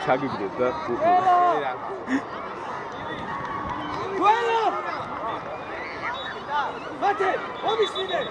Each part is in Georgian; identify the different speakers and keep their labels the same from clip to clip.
Speaker 1: ჩაგიგდებ და
Speaker 2: ყველა მათე ომისინე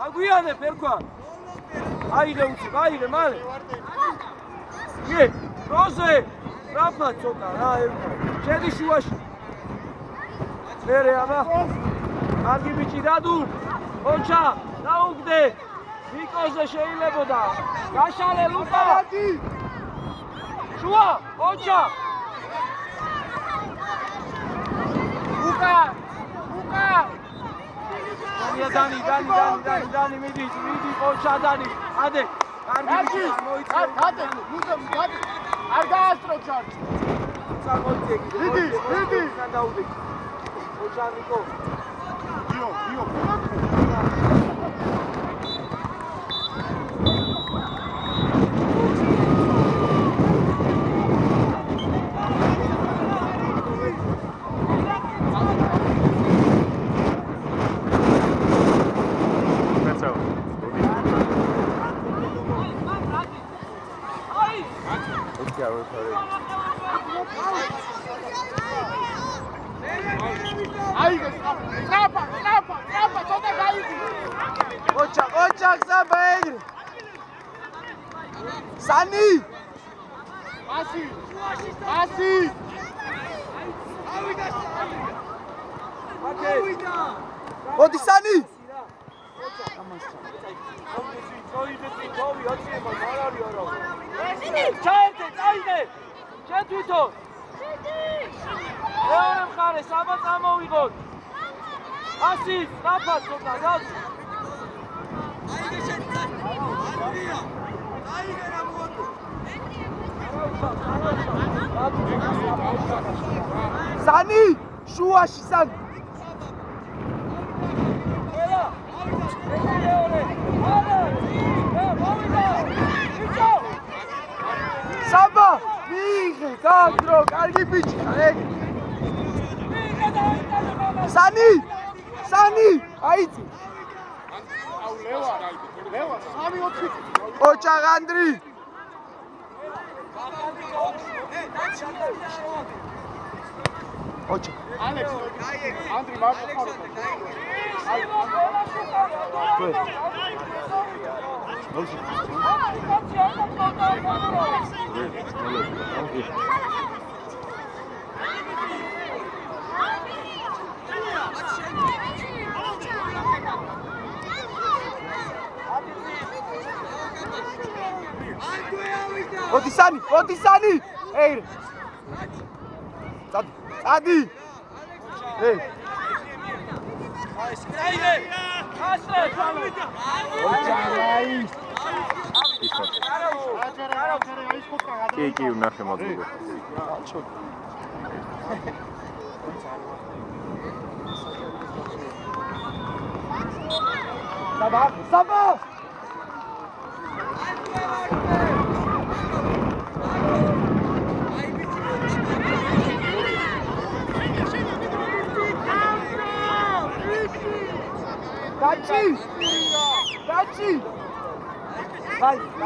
Speaker 2: აგვიანე ფერქვა. აიღე უცებ, აიღე მალე. იგე, როზე. რაფა ცოტა რა ერქვა. შედი შუაში. მერე აბა. კარგი ბიჭი დადუ. ოჩა, დაუგდე. ნიკოზე შეიძლებოდა. გაშალე ლუკა. შუა, ოჩა. ლუკა. Dani, midi, ოჩა დანი. ადე. კარგი მოიწევ.
Speaker 1: გადე, ლუკამ გადე. არ გაასწრო ჩარტი.
Speaker 2: წამოიწე კიდე. მიდი. დაუდე. ოჩა ნიკო.
Speaker 1: იო.
Speaker 2: ოჩა გზაბაი. სანი. ასი. მოდი სანი. ჩაერთე, წაიდე. შენ თვითონ. მეორე მხარე საბა წამოვიღოთ. ასი, დაფა ცოტა, გავს. აიგე შენ. აიგე რა მოვა. სანი, შუაში სანი. საბა, მიიღე, გააგრო, კარგი ბიჭი, ეგ. სანი, აიცი.
Speaker 1: აუ ლევა, 3-4.
Speaker 2: ოჩა განდრი. ოჩა.
Speaker 1: ალექს, ანდრი მარკო ხარო.
Speaker 2: მოდი სანი. ეი. წადი. ეი. აისკრაიდე. ასე. ოჩაი.
Speaker 3: კი, ვნახე მადლობა.
Speaker 2: საბა. დაჩი.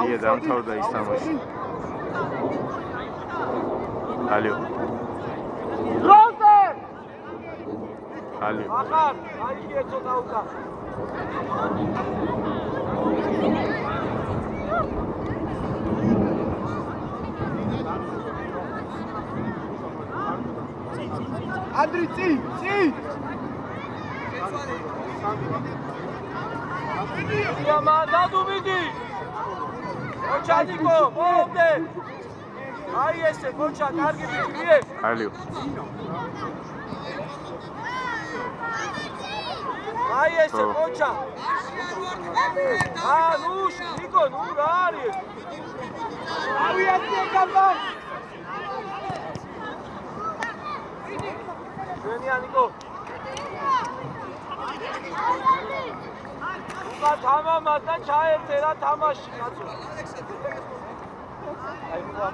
Speaker 3: ია დამთავრდა ის თამაში. ალიო.
Speaker 2: როზერ.
Speaker 3: ალიო.
Speaker 2: ახარ, აიგე ცოტა უკა. ანდრი წი. იამა დადუ მიდი. ოჩა ნიკო, მომდე. აი ესე ოჩა კარგი ბიჭია.
Speaker 3: ალიო.
Speaker 2: აი ესე ოჩა. ნუ ნიკო, ნუ რა არის? ავიაცია გამბარ. ჩვენია ნიკო. უკა თამამად და ჩაერთე რა თამაში კაცო. აი რა.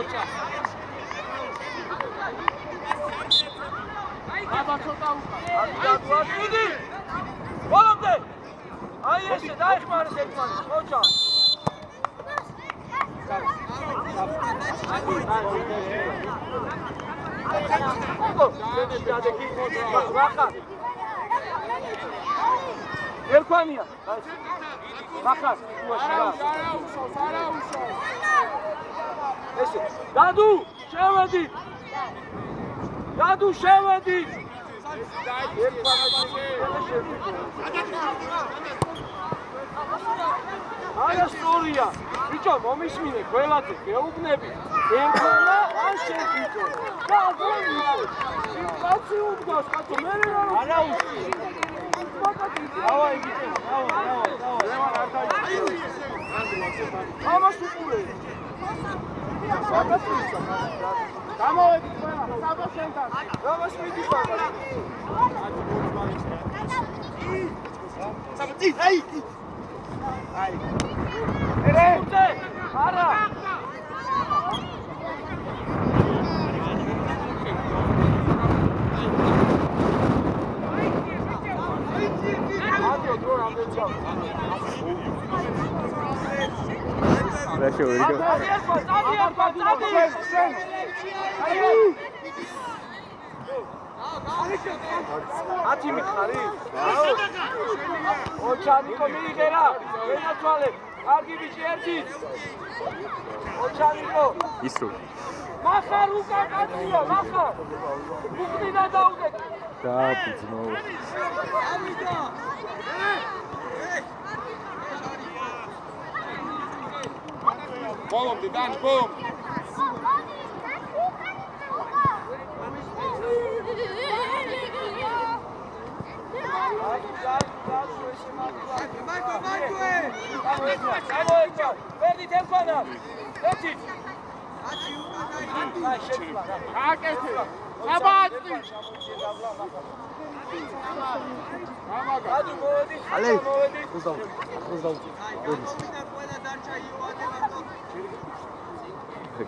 Speaker 2: ოჩა.
Speaker 1: აბა ცოტა უკან.
Speaker 2: მიდი. ბოლომდე. აი ესე დაიხმარეს ერთმანეთს, ოჩა. ერქვანია. მახარ, ესე, დადუ, შევედი. დადუ, შევედი. აი ასწორია. ბიჭო, მომისმინე, გველაძე, გეუბნები. ერქანა ან შევიდო. და აგონია. კაცი უდგას, კაცო, მე არა უსი. დავა იგიწე, დავა. ლევან არ დაიწყე. ამას უყურე.
Speaker 1: გამოვედი ყველა, საბა შენთან.
Speaker 2: ამას მიდიხარ.
Speaker 1: საბა, აი.
Speaker 2: ერე, არა.
Speaker 3: რა შევერიგო?
Speaker 2: ათი მიხარი? ოჩანიკო მიიღერა, ვენაცვალე, კარგი ბიჭი ერთი. ოჩანიკო.
Speaker 3: ისრუ.
Speaker 2: მახარ უკან კაცია, მახარ. უკნინა დაუდე.
Speaker 3: დააბიძნო.
Speaker 1: ბოლომდე დანი, ბოლომ.
Speaker 2: ვერდი თელქანა. ერთი.
Speaker 1: აკეთე. საბათი.
Speaker 2: ადუ მოდი.
Speaker 3: ალე.
Speaker 2: მოდი.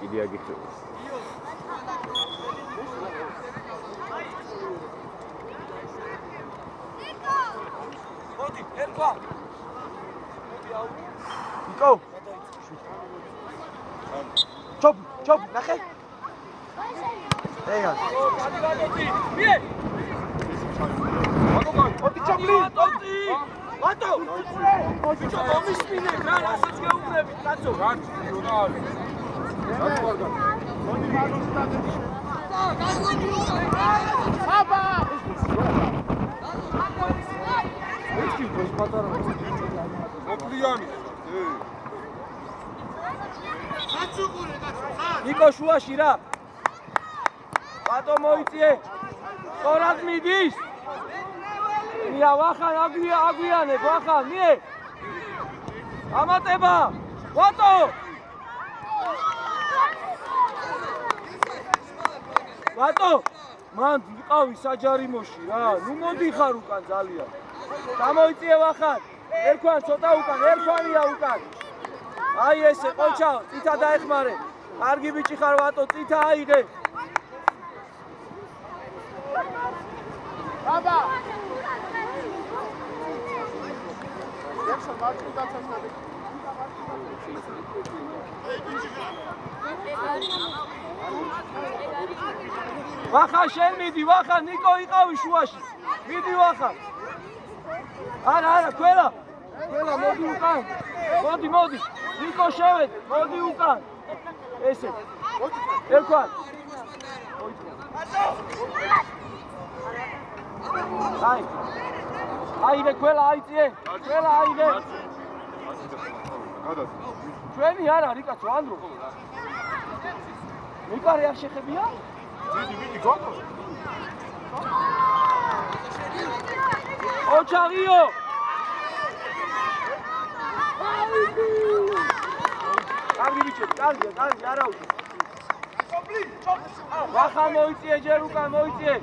Speaker 3: კიდე აგიხდება.
Speaker 2: მოდი, ერქვა.
Speaker 3: იკო. ჩოპ, ნახე. ეგა.
Speaker 2: მიე.
Speaker 1: ოდი ჩოპლი.
Speaker 2: ვატო. ბიჭო, მომისმინე, რა რასაც გეუბნები, კაცო.
Speaker 1: აბა!
Speaker 2: ნიკო შუაში რა. ბატო მოიწიე. სწორად მიდის. ნია ვახან აგვიანებ, ვახან, მიე. ამატება. ბატო. ბატო, მან ვიყავი საჯარიმოში რა. ნუ მოდიხარ უკან ძალიან. გამოიწიე ვახან. ერქვან ცოტა უკან, ერქვანია უკან. აი ესე ყოჩა, წითა დაეხმარე. კარგი ბიჭი ხარ ვატო, წითა აიღე.
Speaker 1: აბა! ექსა მარტო დაცასწრები.
Speaker 2: ვახან შენ მიდი, ვახან ნიკო იყავი შუაში. მიდი ვახან. არა, ყველა მოდი უკან. მოდი. ნიკო შევედ, მოდი უკან. ესე. ერქვან. აიღე ყველა აიწიე. ყველა აიღე. ჩვენი არა, რიკაცო, ანდრო. მიკარი არ შეხებია?
Speaker 1: მიდი, გოგო.
Speaker 2: ოჩაღიო. კარგი ბიჭები, კარგია, არა უშო. ვახან მოიწიე, ჯერ უკან მოიწიე.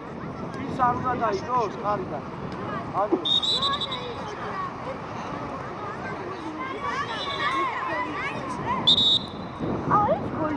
Speaker 2: ის არ უნდა დაიდოს, ხარიდან. ანდრო.
Speaker 4: არის გოლი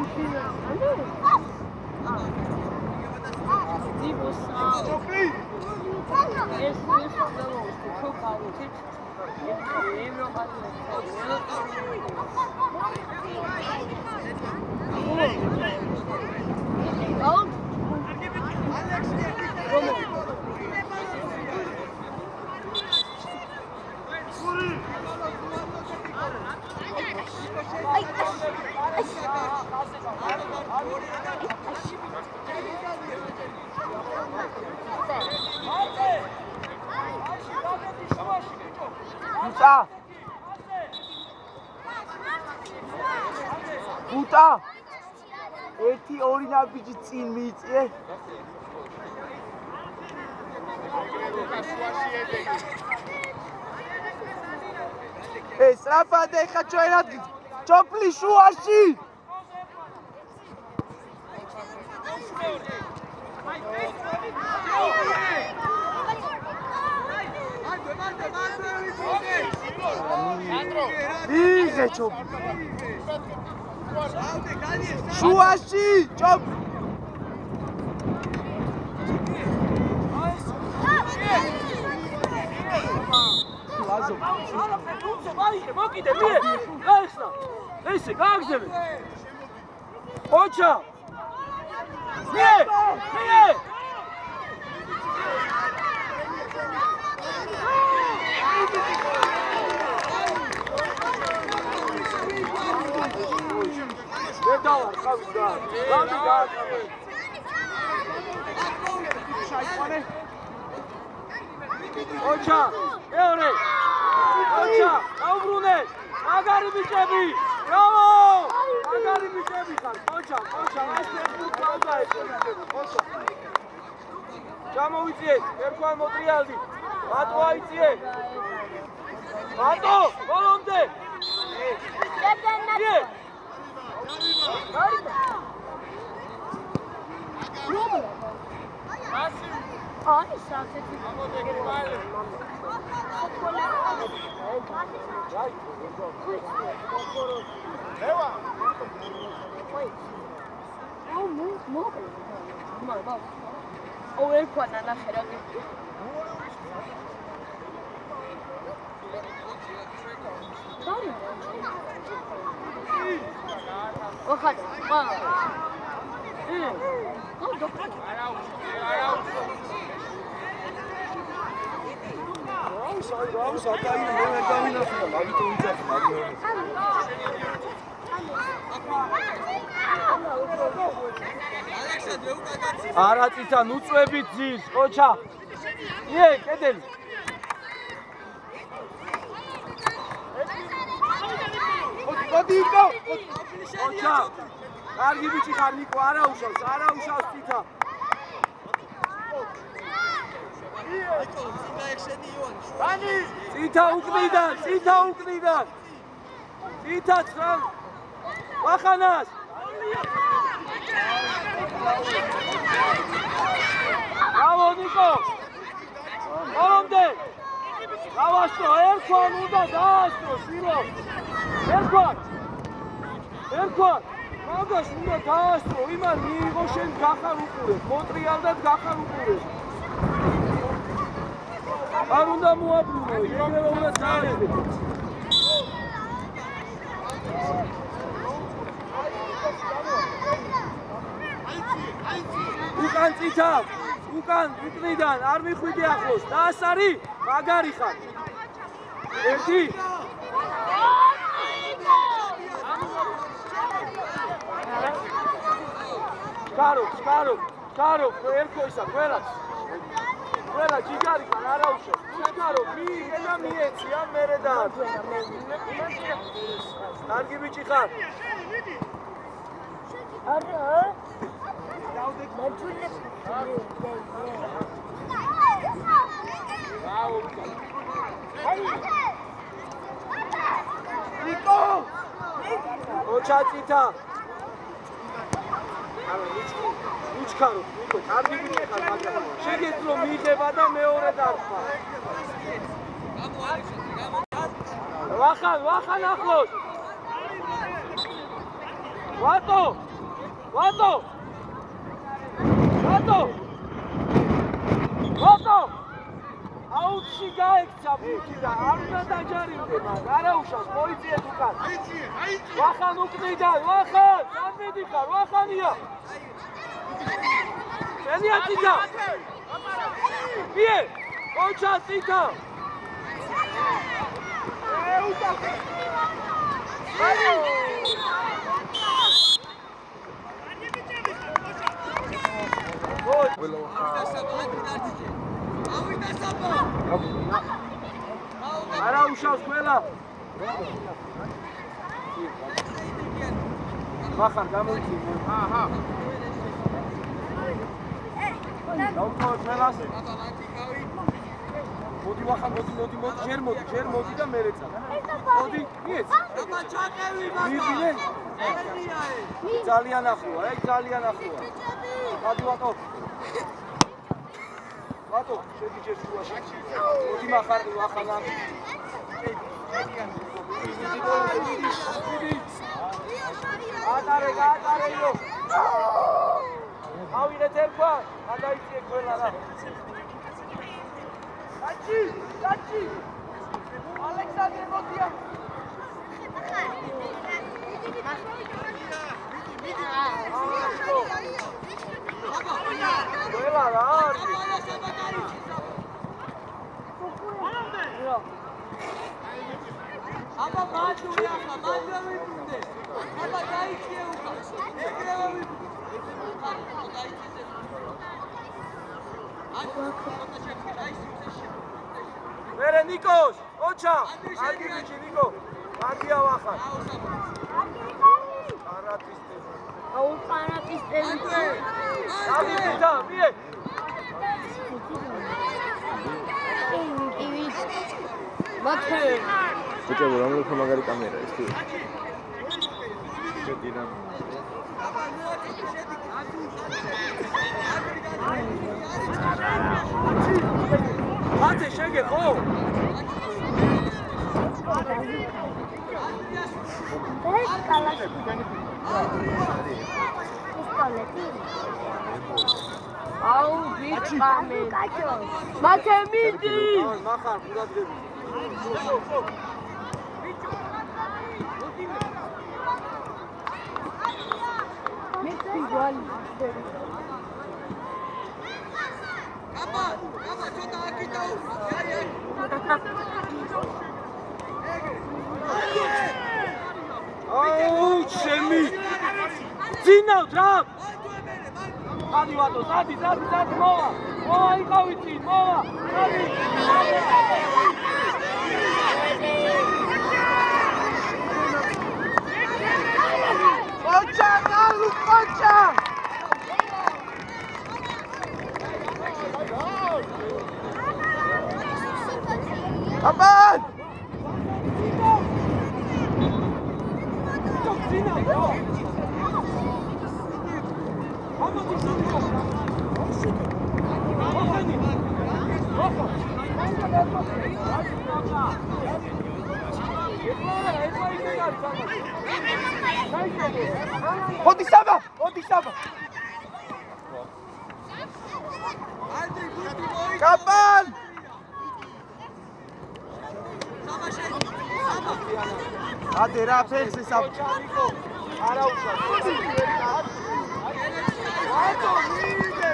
Speaker 3: გუტა ერთი ორი ნაბიჯი წინ მიიწიე ეს რაფად ეხა ჩვენ ადგილ ჯოფლი შუაში იღე ჯოფლი შუაში ჯოფ ლაზო
Speaker 2: მაიხე მოკიდე მიე გაიხსნა ესე გააგზავნე ოჩა მიე დედავარ ხავდა გამიგა ოჩა მეორე ოჩა აუბრუნე მაგარი ბიჭები ბრავო მაგარი ბიჭები ხარ ოჩა ეს ფუტბოლი ოჩა გამოვიწიე ერქვა მოტრიალდი მატო აიწიე მატო ბოლომდე დედანა აი საერთოდ ამოდე ბალე
Speaker 1: Eva.
Speaker 4: O erkwan na xerage. Sorry. O khad. O doktor.
Speaker 2: არა წითან უწვევით ძილს ოჩა იე კედელი
Speaker 3: მოდი იკო
Speaker 2: ოჩა კარგი ბიჭი ხარ ნიკო არა უშავს წითა წითა უკნიდან წითა ცხრან ვახანას Bravo, Nico! Olomde! Davastro, erkwan uda davastro, Siro! Erkwan! Magas uda davastro, iman მიიღო შენ გახარ უყურებ, მოტრიალდად გახარ უყურებ. არ უნდა მოაბრუნო, იგივე უნდა დააჭრე. უკან წითა, უკან უკნიდან არ მიხვიდე ახლოს. დაასარი, მაგარი ხარ. ერთი. Skaro, ერქო ისა, ყველა ჯიგარი ხარ, არა უშავს. Skaro, ენა მიეცი, ან მერე და. კარგი ბიჭი ხარ.
Speaker 4: არა.
Speaker 3: ნიკო
Speaker 2: ოჩა წითა უჩქარო ნიკო კარგი ბიჭი ხარ მაგრამ შეგეძლო მიიღება და მეორე დარხვა ვახან ახლოს ვატო ვატო! ვატო! ვატო! აუცი გაიქცა ბუთი და არ უნდა დაჯარიმდე, მაგრამ არა უშავს პოლიციას უკან. ვახან უკნიდან, ვახან! სამედი ხარ, ვახანია! შენია წითა! ვიე! ოჩა წითა! არა უშავს ყველა. მახარ გამოიწვი. აჰა. დავთვალ ყველას. მოდი ვახან, მოდი, ჯერ მოდი და მე რეცა. მოდი, მიეც. აბა ჩაყევი მაგა. ძალიან ახლოა, ძალიან ახლოა. გადი ვატო. ვატო, შედი ჯერ შუაში. მოდი მახარ ვახანა. ატარეიო. ავიღეთ ერქვა, გადაიწიე ყველა რა. Tachi! Alexander Motia! Ყველა რა არის? აბა მანდური ახლა, მანდრა ვიბუნდე. აბა დაიწიე უკან. ეგრევე ვიბუნდე. მერე ნიკოს, ოჩა, აგი ბიჭი ნიკო, აგია ვახან. კარატისტები.
Speaker 4: აუ კარატისტები.
Speaker 2: აგი ბიჭა, მიე. მათე.
Speaker 5: ბიჭებო, რომელი მაგარი კამერა ის თუ? შედინა. მათე შეგე ხო?
Speaker 4: ეს კალაში. აუ ბიჭა მე. მათე მიდი.
Speaker 2: მახარ ყურადღები.
Speaker 4: მიწი გვალი.
Speaker 3: აბა, ცოტა აკიდაუ.
Speaker 2: აუ, შემი. ძინავთ რა? ადი ვატო, დადი, მოვა. მოვა იყავი წინ, მოვა. დადი.
Speaker 3: ოჩა, გალუ, ოჩა! აბან! Odi saba! Kapan! Ade რა ფერს ესა.
Speaker 2: არა უშავს.
Speaker 3: ატო მიდე.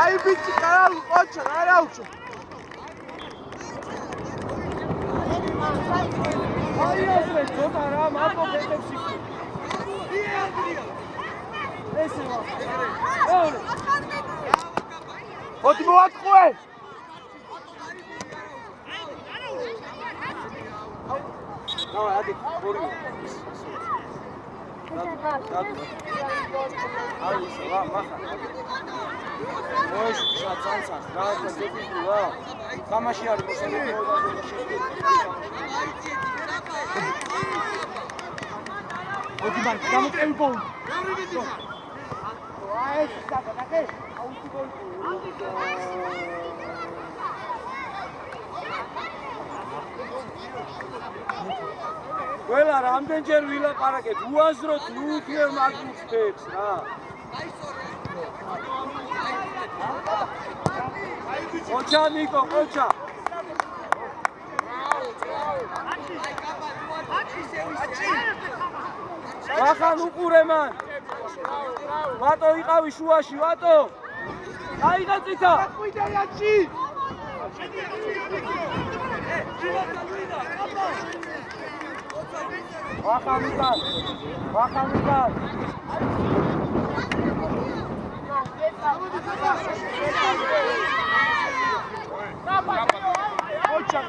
Speaker 3: აი ბიჭი კარალ ყოჩა, არა უშო.
Speaker 2: აი ეს ცოტა რა მარტო ფეთებში. ესე ვა. ორი.
Speaker 3: მოდი მოატყუე.
Speaker 2: დავა ადი ორი. აი ეს ვა მახა. მოის ჩაცანსა რა ზეპილა. თამაში არის მოსალოდნელი მოდი მან გამოკრები ბოლო. აი ეს საკეთე. აუცი გოლი. რამდენჯერ ვილაპარაკეთ, უაზროთ, ნუ იქნებ მაგის ფეხს რა. ყოჩა ნიკო, ყოჩა. ვახან უყურე მან. ვატო იყავი შუაში, ვატო. აიღე წითა.
Speaker 3: ყვიდა იაჩი.
Speaker 2: ვახან უკან. ვახან უკან.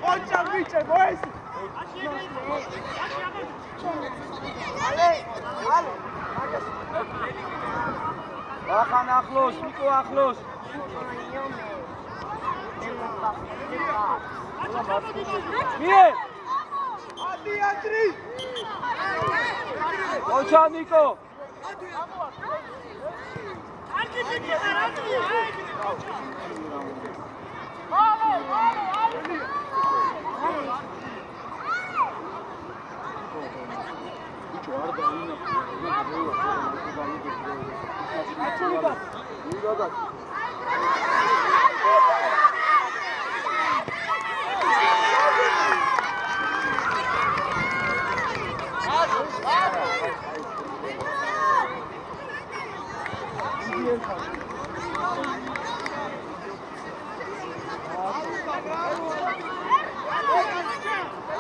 Speaker 3: ყოჩა ვიჩე მოეს.
Speaker 2: ვახან ახლოს, ნიკო ახლოს. მიე!
Speaker 3: ანდრი!
Speaker 2: ყოჩა ნიკო.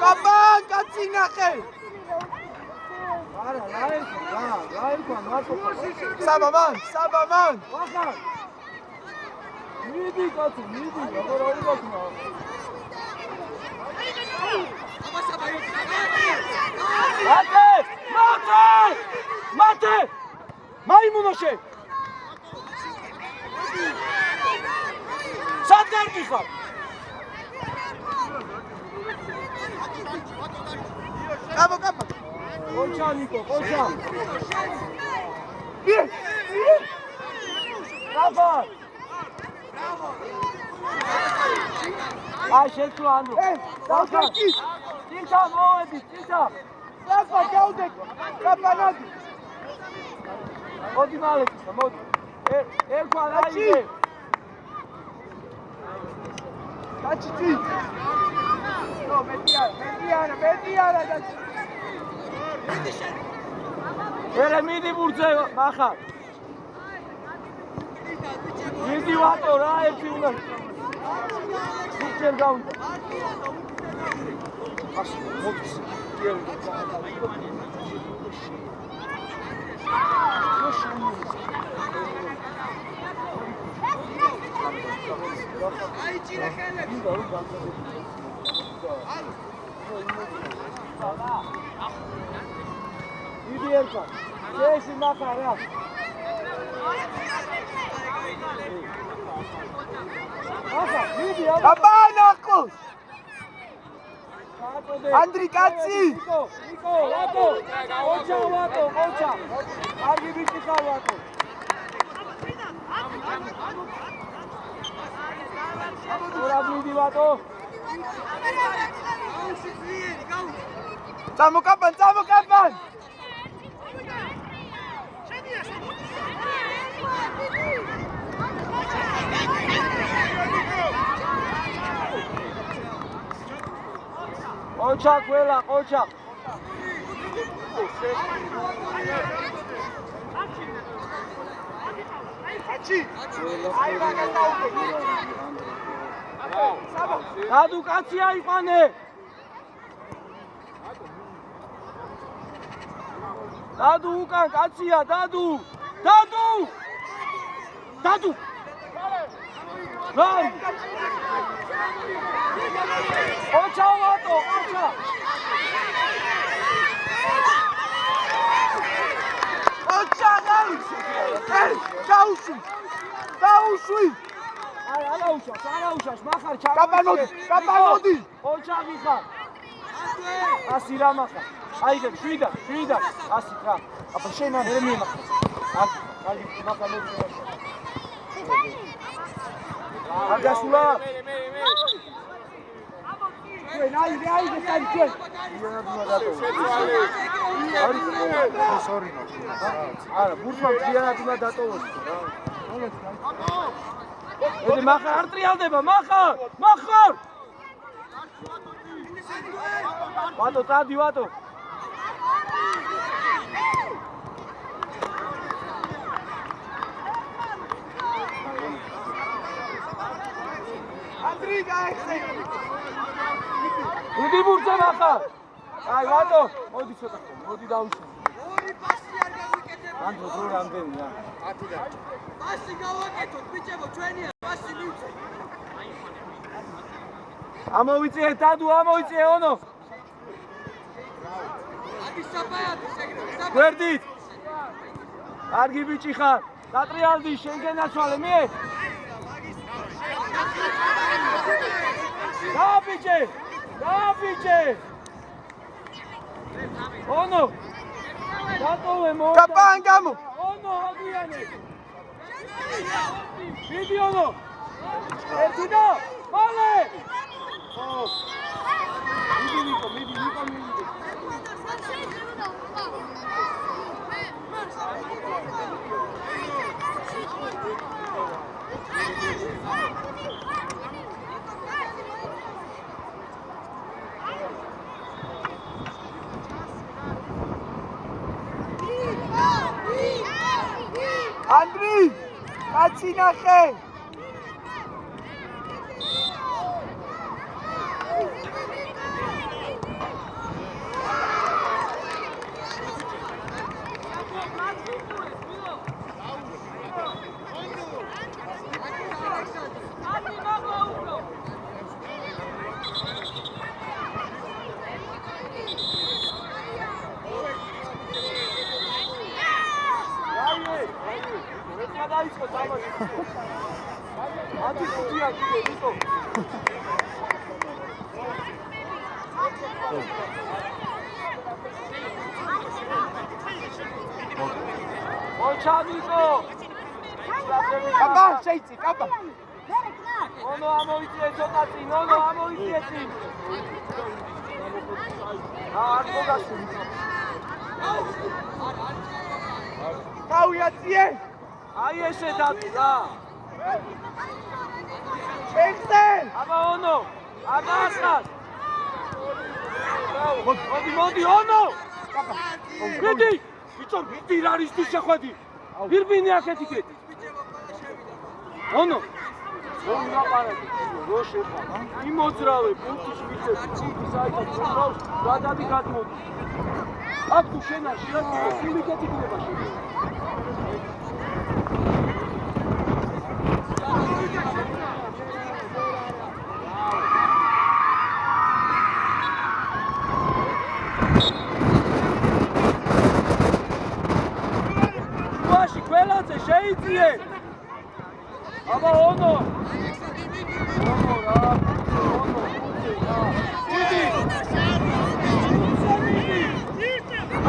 Speaker 3: კაბან კაცინახე.
Speaker 2: არა, რა იყო, მარტო.
Speaker 3: საბამან.
Speaker 2: ვახან. მიდი კაცო, მიდი, როგორ აიღებნა. მათე! მაიმუნოშე! სად გარკვიხარ?
Speaker 3: კაბა.
Speaker 2: ყოჩა ნიკო, ყოჩა. აბა! აი შეცვლა ანდრო.
Speaker 3: დავდაკი.
Speaker 2: წინთა მოვედი, წინთა.
Speaker 3: ლაფა გავდე. კაბანადი.
Speaker 2: მოდი მალეთისა, მოდი. ერქვა რაიმე.
Speaker 3: გაჩიცი. ნო, მეტიარა გაჩი.
Speaker 2: ერე მიდი ბურთზე მახარ. მიდი ვატო რა ერთი უნდა. ბურთზენ გავიდა. ასე მოდის. მიდი ერქვა. შეში მახარ რა. აბა, მიდი აბა.
Speaker 3: კაბანაკოს. ანდრი კაცი.
Speaker 2: ნიკო, ვატო. ყოჩა. კარგი ბიჭი ხარ ვატო. ურა მიდი ვატო.
Speaker 3: წამოკაბან.
Speaker 2: ყოჩა ყველა, ყოჩა.
Speaker 3: აჩი.
Speaker 2: დადუ კაცი აიყვანე. დადუ უკან კაცია, დადუ. რაი. ყოჩა ვატო, ყოჩა.
Speaker 3: ყოჩა გაუშვი.
Speaker 2: არაუშავს, მახარ ჩა.
Speaker 3: კაბანოდი.
Speaker 2: ყოჩა მიხარ. ასი რა მახარ. აიგებ, შვიდა. ასი რა. აბა შენ არ მიემახარ. კარგი, მახარ მოდი. აგასულა.
Speaker 3: ჩვენ, აი გესანი ჩვენ.
Speaker 2: არა, ბურთმა მთლიანად უნდა დატოვოს რა. ედი მახარ არ ტრიალდება, მახარ! ვატო, წადი, ვატო.
Speaker 3: ანდრი გაიხსენ.
Speaker 2: უდი ბურთზე მახარ. აი, ვატო, მოდი ცოტა, მოდი დავუშვა.
Speaker 3: ორი პასი არ გავიკეთებ.
Speaker 2: ანდრო დრო რამდენია?
Speaker 3: 10-დან. პასი გავაკეთოთ, ბიჭებო, ჩვენია, პასი მივცე.
Speaker 2: ამოვიწიე დადუ, ამოვიწიე ონო.
Speaker 3: ადი საბაიათი შეგრე.
Speaker 2: გვერდით. კარგი ბიჭი ხარ. დატრიალდი, შენ გენაცვალე მე. Dabice! Ono! Datove moda!
Speaker 3: Kapangamo!
Speaker 2: Ono, Adriane! Vidi ono! Ertida! Male! Vidi Niko.
Speaker 3: Andri! Კაცი ნახე! Kapa, შეიცი, კაპა.
Speaker 2: Ono ამოვიწიე ცოტა წინ, ono ამოვიწიე წინ. არ მოგასული.
Speaker 3: გავიაციე.
Speaker 2: აი ესე დაწი რა.
Speaker 3: შეხტენ.
Speaker 2: აბა ono, აბახას. მოდი, ono. მიდი. იცო, მიდი რა არის თუ შეხვედი. ვირბინი აქეთ იქეთ. ono. რომ ნაპარაკი, რო შეხვდა. იმოძრავე პუნქტის ვიცეს, პუნქტის აიტა პროგრამს, გადადი გადმოდი. აქ თუ შენ არ შეასრულე, სინდიკატი იქნება შენ. შუაში ყველაზე შეიწიე. აბა ono. ono რა. მიდი.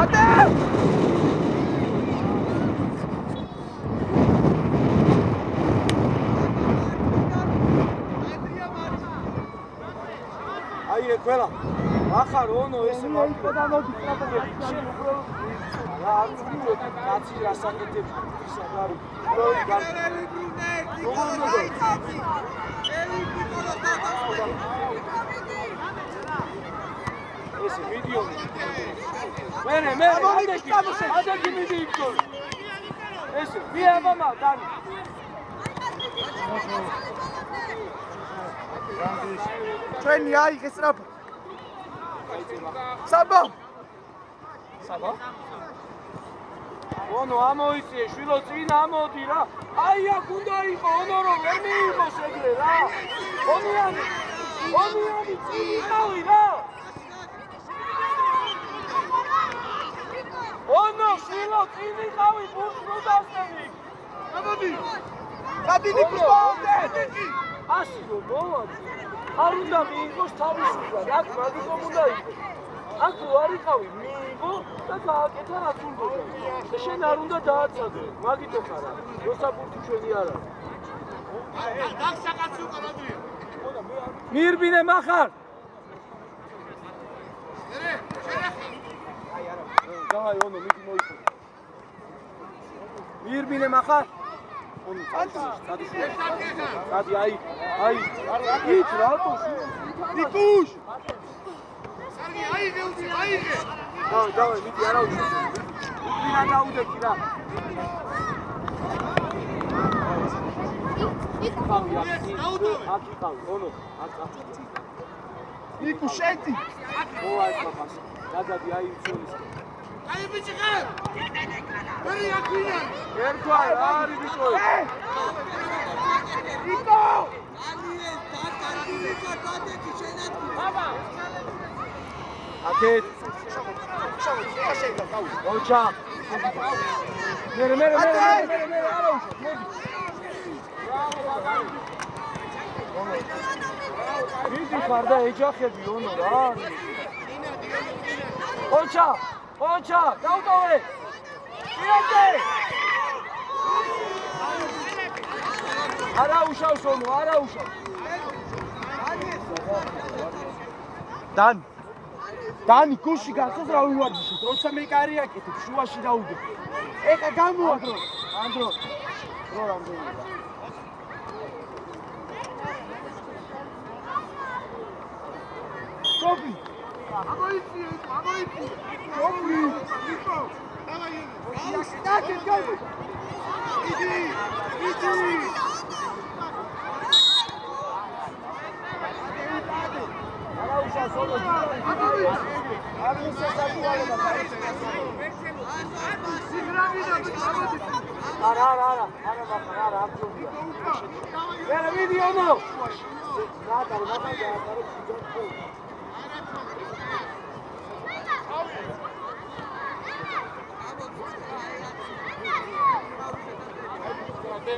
Speaker 3: ატე!
Speaker 2: აი ყველა ახარ ono ესე მოვიდა მოდი შენ უფრო რა არ ვიძინოთ კაცი რასაკეთებს ისა და ეს ვიდეო მე ადექი მიდი იქო ეს ვიაბამა დანი
Speaker 3: ჩვენი აიღეს რა. საბა.
Speaker 2: ono ამოიწიე შვილო წინ ამოდი რა აი აქ უნდა იყო ono რომ ვერ მიიღოს ეგრე რა ონიანი წინ იყავი რა ono შვილო წინ იყავი ბურთს რო დასწევი
Speaker 3: ამოდი. გადინიქოს ბოლდე.
Speaker 2: ასი რომ მოვადი არ უნდა მიიღოს თავისუფლად აქ მაგიკომ უნდა იყოს აქ არ იყავი მიიღო და გააკეთა რაც უნდა და შენ არ უნდა დააცადე მაგიტო ხარა როსაბურთი ჩვენი არ არის მირბინე მახარ დავაი ონო მიდი მოიხო მირბინე მახარ ონო წადი აი იც რატო ნიკუშ
Speaker 1: სარგი აიღე უცი აიღე
Speaker 2: დავაი მიდი არა უშო ვინა დაუდექი რა აქ იყავ ონო აქ
Speaker 1: ნიკუ შედი
Speaker 2: ოაი პაპას დადადი აი უცოლის
Speaker 1: აი ბიჭყე ვერი აქია
Speaker 2: ერქვა რა არის ბიჭო
Speaker 1: ნიკო
Speaker 2: აკეთ ოჩა მე არა უშო მოდი მიდი ხარ და ეჯახები ონო რა ოჩა დავტოვე პირდე არა უშავს ონო არა უშავს დანი გუში გასწრა რა ვივარჯიშოთ როცა მე კარი აკეთებ შუაში დაუდე ეკა გამოადრო ანდრო რო რამდენია სოფი
Speaker 1: ამოიწი
Speaker 2: სოფი
Speaker 1: ნიკო დავაი
Speaker 2: დაკეთ გავი
Speaker 1: იდი
Speaker 2: არა უშავს ონო არ მისასაკუალება არა ბახარ არა ამჯობია მე ვიდი ონო რატო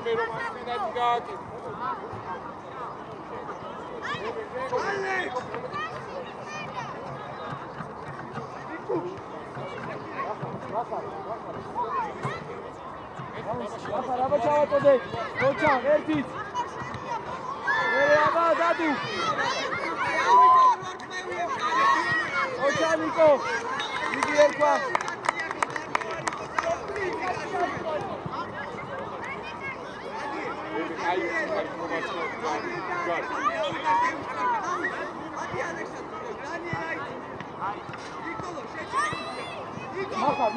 Speaker 1: მე რომ ასენად გააკეთე
Speaker 2: ახლა აბა ჩავატოდე ოჩა ერთით მე აბა დადუ ოჩა ნიკო მიდი ერქვა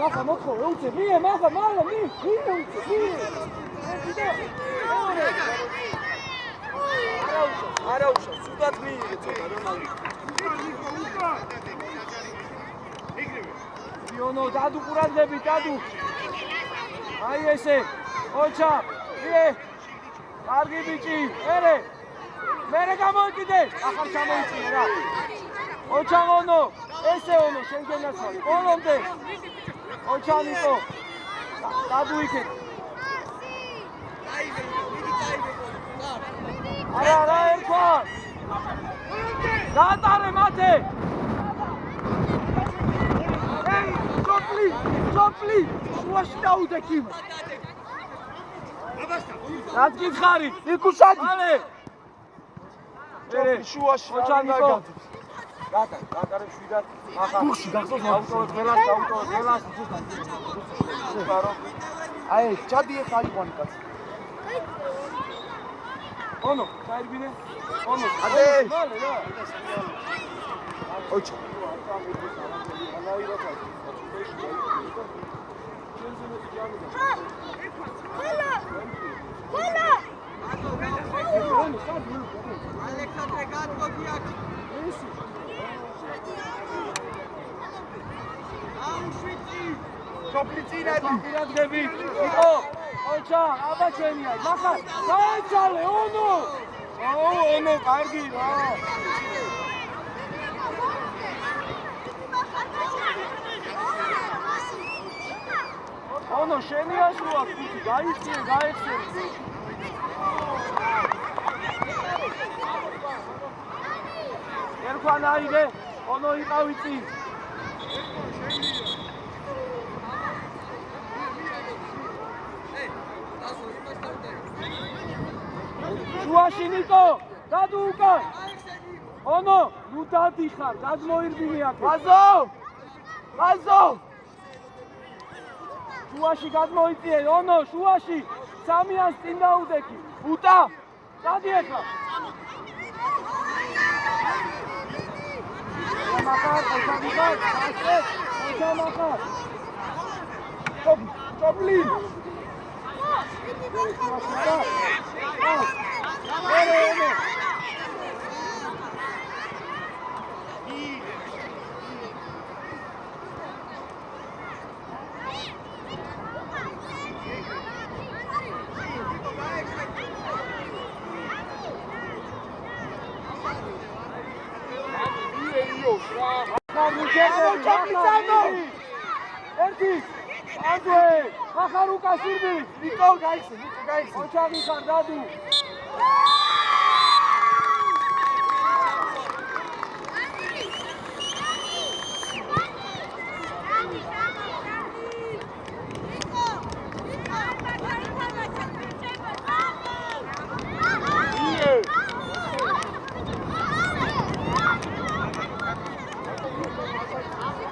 Speaker 2: მახა მოხო უცე მie მახა მალა მie არა უშო სუდად მიიღე ცოტა რომ იონო დადუ ყურადღები დადუ აი ესე ოჩა მie კარგი ბიჭი მერე გამოიკიდე ახალ ჩამოიწინე რა ოჩა ონო ესე ონო შენგენაც არის ონომდე ოჩა ნიკო დადუ იქეთ არა ერქვა დაატარე მათე ეი სოფლი შუაში დაუდექი რაც გითხარი ნიკუშადი ალე შუაში ოჩა ნიკო დატარე შვიდად ახლა გუში გახსოვს ავტოვე ყველას აი ჩადი ხა იყვანი კაცი ონო საერბინე ონო ადე მალე რა ოჩა
Speaker 3: ალექსანდრე გატყობი აქ
Speaker 2: სოფლიცინები პირადღები იყო ოჩა აბა ჩემია მახა დაეცალე ონო ონო კარგი რა ონო შენია შუა ფუთი გაიხსენ ერქვან აიღე ონო იყავი წინ შუაში ნიკო დადუ უკან ონო ნუ დადიხარ გადმოირბინე აქ ბაზო შუაში გადმოიწიე, ონო, შუაში. სამიანს წინ დაუდექი. უტა. დადი ახლა. მახარ, ოჩამახარ, ასე, ოჩამახარ. ჩოპლი. ერთი ანდრე მახარუკა სურბილი ნიკო გაიხსე ოჩამი ხარ დადუ